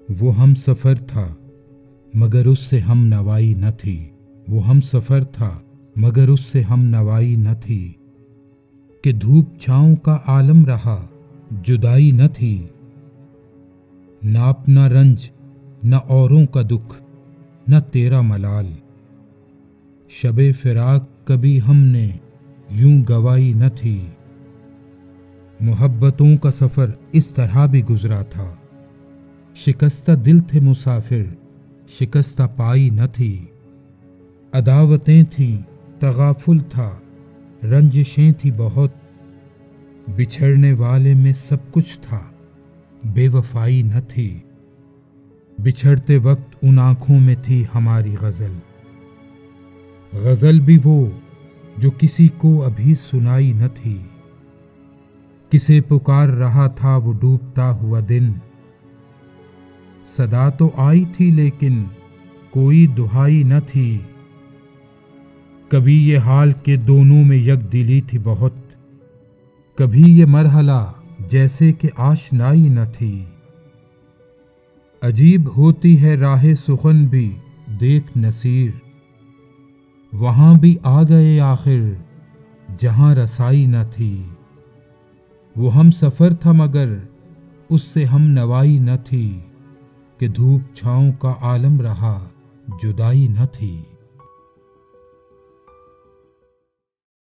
وہ ہم سفر تھا مگر اس سے ہم نوائی نہ تھی، وہ ہم سفر تھا مگر اس سے ہم نوائی نہ تھی، کہ دھوپ چھاؤں کا عالم رہا جدائی نہ تھی، نہ اپنا رنج نہ اوروں کا دکھ نہ تیرا ملال، شب فراق کبھی ہم نے یوں گوائی نہ تھی، محبتوں کا سفر اس طرح بھی گزرا تھا، شکستہ دل تھے مسافر شکستہ پائی نہ تھی، عداوتیں تھیں تغافل تھا رنجشیں تھی بہت، بچھڑنے والے میں سب کچھ تھا بے وفائی نہ تھی، بچھڑتے وقت ان آنکھوں میں تھی ہماری غزل، غزل بھی وہ جو کسی کو ابھی سنائی نہ تھی، کسے پکار رہا تھا وہ ڈوبتا ہوا دن، صدا تو آئی تھی لیکن کوئی دہائی نہ تھی، کبھی یہ حال کہ دونوں میں یک دلی تھی بہت، کبھی یہ مرحلہ جیسے کہ آشنائی نہ تھی، عجیب ہوتی ہے راہ سخن بھی دیکھ نصیر، وہاں بھی آ گئے آخر جہاں رسائی نہ تھی، وہ ہم سفر تھا مگر اس سے ہم نوائی نہ تھی، کہ دھوپ چھاؤں کا عالم رہا جدائی نہ تھی۔